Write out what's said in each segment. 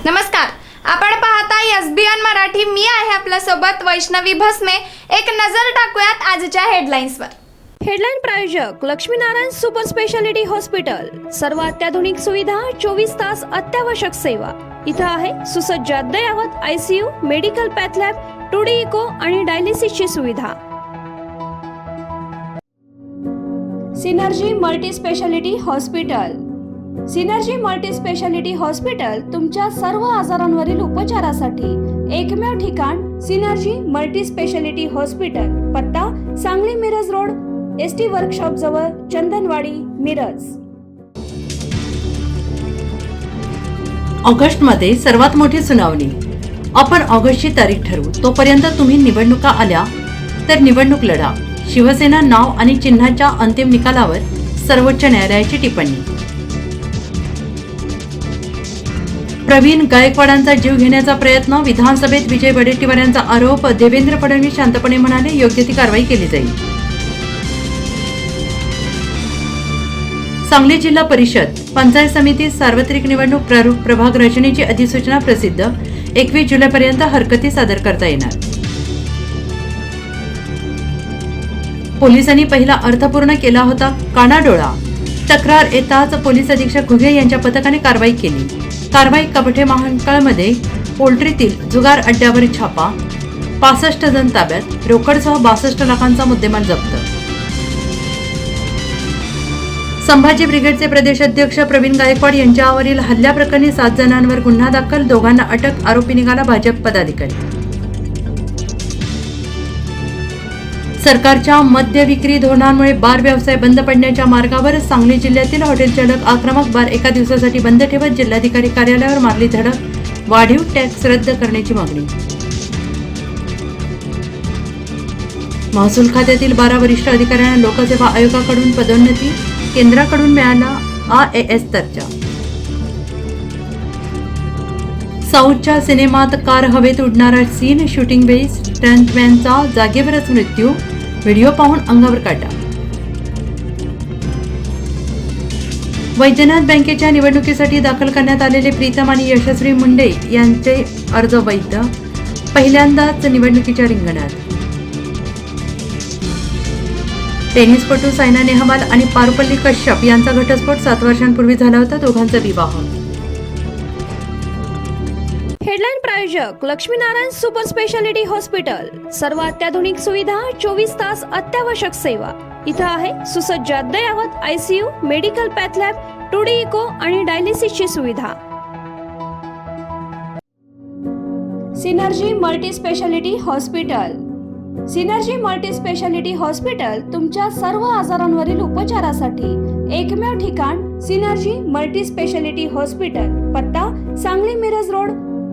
नमस्कार, आपण पाहताय एसबीएन मराठी. मी आहे आपल्या सोबत वैष्णवी भस्मे. एक नजर टाकूयात आजच्या हेडलाईन्सवर. हेडलाईन प्रायोजक लक्ष्मीनारायण सुपर स्पेशालिटी हॉस्पिटल. सर्व अत्याधुनिक सुविधा, 24 तास अत्यावश्यक सेवा. इथं आहे सुसज्ज अद्ययावत ICU, medical path lab, 2D echo आणि डायलिसिसची सुविधा. Synergy multi speciality hospital. Synergy multi speciality hospital तुमच्या सर्व आजारांवरील उपचारासाठी एकमेव ठिकाण. Synergy multi speciality hospital. पत्ता Sangli Miraj road, ST workshop जवळ, चंदनवाडी, मिरज. ऑगस्ट मध्ये सर्वात मोठी सुनावणी. आपण ऑगस्टची तारीख ठरवू. तोपर्यंत तुम्ही निवडणुका आल्या तर निवडणूक लढा. शिवसेना नाव आणि चिन्हाच्या अंतिम निकालावर सर्वोच्च न्यायालयाची टिप्पणी. प्रवीण गायकवाडांचा जीव घेण्याचा प्रयत्न. विधानसभेत विजय वडेट्टीवार यांचा आरोप. देवेंद्र फडणवीस शांतपणे म्हणाले, योग्य ती कारवाई केली जाईल. सांगली जिल्हा परिषद पंचायत समिती सार्वत्रिक निवडणूक प्रारूप प्रभाग रचनेची अधिसूचना प्रसिद्ध. 21 जुलैपर्यंत हरकती सादर करता येणार. पोलिसांनी पहिला अर्थपूर्ण केला होता कानाडोळा. तक्रार येताच पोलीस अधीक्षक घुगे यांच्या पथकाने कारवाई केली. कारवाई कवठे महांकाळमध्ये पोल्ट्रीतील जुगार अड्ड्यावर छापा. 65 जण ताब्यात. रोकडसह 62 लाखांचा मुद्देमाल जप्त. संभाजी ब्रिगेडचे प्रदेशाध्यक्ष प्रवीण गायकवाड यांच्यावरील हल्ल्याप्रकरणी 7 जणांवर गुन्हा दाखल. दोघांना अटक. आरोपी निघाला भाजप पदाधिकारी. सरकारच्या मद्य विक्री धोरणांमुळे बार व्यवसाय बंद पडण्याच्या मार्गावर. सांगली जिल्ह्यातील हॉटेल चालक आक्रमक. बार एका दिवसासाठी बंद ठेवत जिल्हाधिकारी कार्यालयावर मारली धडक. वाढीव टॅक्स रद्द करण्याची मागणी. महसूल खात्यातील 12 वरिष्ठ अधिकाऱ्यांना लोकसेवा आयोगाकडून पदोन्नती. केंद्राकडून मिळाला IAS दर्जा. साऊथच्या सिनेमात कार हवेत उडणारा सीन. शूटिंगवेळी स्टंटमॅनचा जागेवरच मृत्यू. व्हिडिओ पाहून अंगावर काटा. वैजनाथ बँकेच्या निवडणुकीसाठी दाखल करण्यात आलेले प्रीतम आणि यशस्वी मुंडे यांचे अर्ज वैध. पहिल्यांदाच निवडणुकीच्या रिंगणात. टेनिसपटू सायना नेहवाल आणि पारुपल्ली कश्यप यांचा घटस्फोट 7 वर्षांपूर्वी झाला होता. दोघांचा विवाह. हेडलाईन प्रायोजक लक्ष्मीनारायण सुपर स्पेशालिटी हॉस्पिटल. सर्व अत्याधुनिक सुविधा, 24 तास अत्यावश्यक सेवा. इथं आहे सुसज्ज अद्ययावत ICU, medical path lab, 2D echo आणि डायलिसिसची सुविधा. Synergy multi speciality hospital. Synergy multi speciality hospital तुमच्या सर्व आजारांवरील उपचारासाठी एकमेव ठिकाण. Synergy multi speciality hospital. पत्ता Sangli Miraj road,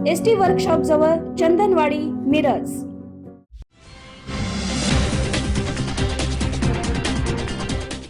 ST workshop जवळ, चंदनवाडी, मिरज.